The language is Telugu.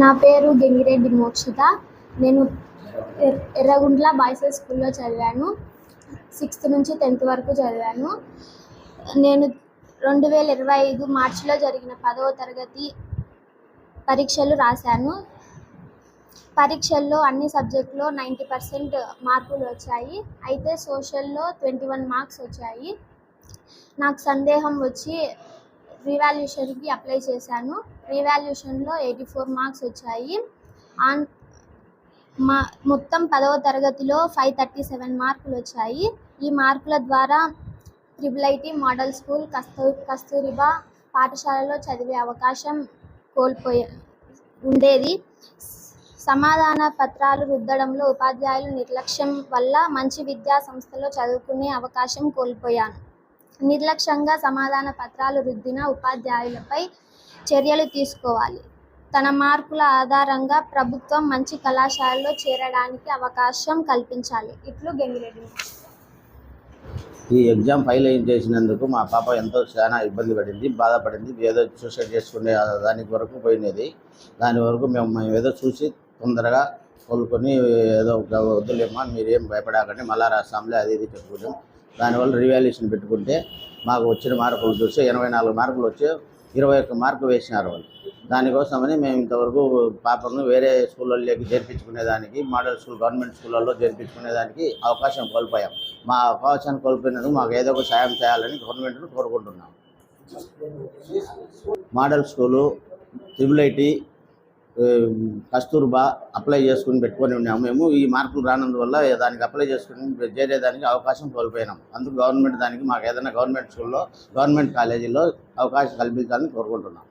నా పేరు గంగిరెడ్డి మోక్షిత. నేను ఎర్రగుంట్ల బాయ్స్ హై స్కూల్లో చదివాను. 6th నుంచి 10th వరకు చదివాను. నేను 2025 మార్చిలో జరిగిన 10వ తరగతి పరీక్షలు రాశాను. పరీక్షల్లో అన్ని సబ్జెక్టులో 90% మార్కులు వచ్చాయి. అయితే సోషల్లో 21 మార్క్స్ వచ్చాయి. నాకు సందేహం వచ్చి రీవాల్యుయేషన్కి అప్లై చేశాను. రీవాల్యుయేషన్లో 84 మార్క్స్ వచ్చాయి. మొత్తం 10వ తరగతిలో 537 మార్కులు వచ్చాయి. ఈ మార్కుల ద్వారా IIIT మోడల్ స్కూల్, కస్తూరిబా పాఠశాలలో చదివే అవకాశం ఉండేది. సమాధాన పత్రాలు రుద్దడంలో ఉపాధ్యాయుల నిర్లక్ష్యం వల్ల మంచి విద్యా సంస్థలో చదువుకునే అవకాశం కోల్పోయాను. నిర్లక్ష్యంగా సమాధాన పత్రాలు రుద్దిన ఉపాధ్యాయులపై చర్యలు తీసుకోవాలి. తన మార్కుల ఆధారంగా ప్రభుత్వం మంచి కళాశాలలో చేరడానికి అవకాశం కల్పించాలి. ఇట్లు గంగిరెడ్డి. ఈ ఎగ్జామ్ ఫెయిల్ చేసినందుకు మా పాప చాలా ఇబ్బంది పడింది, బాధపడింది. ఏదో సూసైడ్ చేసుకునే దానికి వరకు పోయినది. దాని వరకు మేము ఏదో చూసి తొందరగా కోలుకొని ఏదో వద్దులేమ్మా మీరేం భయపడాకండి మళ్ళా రాస్తాంలే అది ఇది చెప్పుకుంటాం. దానివల్ల రివాల్యుయేషన్ పెట్టుకుంటే మాకు వచ్చిన మార్కులు చూస్తే 84 మార్కులు వచ్చి 21 మార్కులు వేసినారు వాళ్ళు. దానికోసమని మేము ఇంతవరకు పాపను వేరే స్కూళ్ళలోకి చేర్పించుకునేదానికి, మోడల్ స్కూల్ గవర్నమెంట్ స్కూళ్ళల్లో చేర్పించుకునేదానికి అవకాశం కోల్పోయాం. మా అవకాశాన్ని కోల్పోయినందుకు మాకు ఏదో ఒక సాయం చేయాలని గవర్నమెంట్ను కోరుకుంటున్నాం. Model school, IIIT, Kasturba apply చేసుకుని పెట్టుకొని ఉన్నాము. మేము ఈ మార్కులు రానందువల్ల దానికి అప్లై చేసుకుని చేరేదానికి అవకాశం కోల్పోయినాం. అందుకు గవర్నమెంట్ దానికి మాకు ఏదైనా గవర్నమెంట్ స్కూల్లో, గవర్నమెంట్ కాలేజీలో అవకాశం కల్పించాలని కోరుకుంటున్నాం.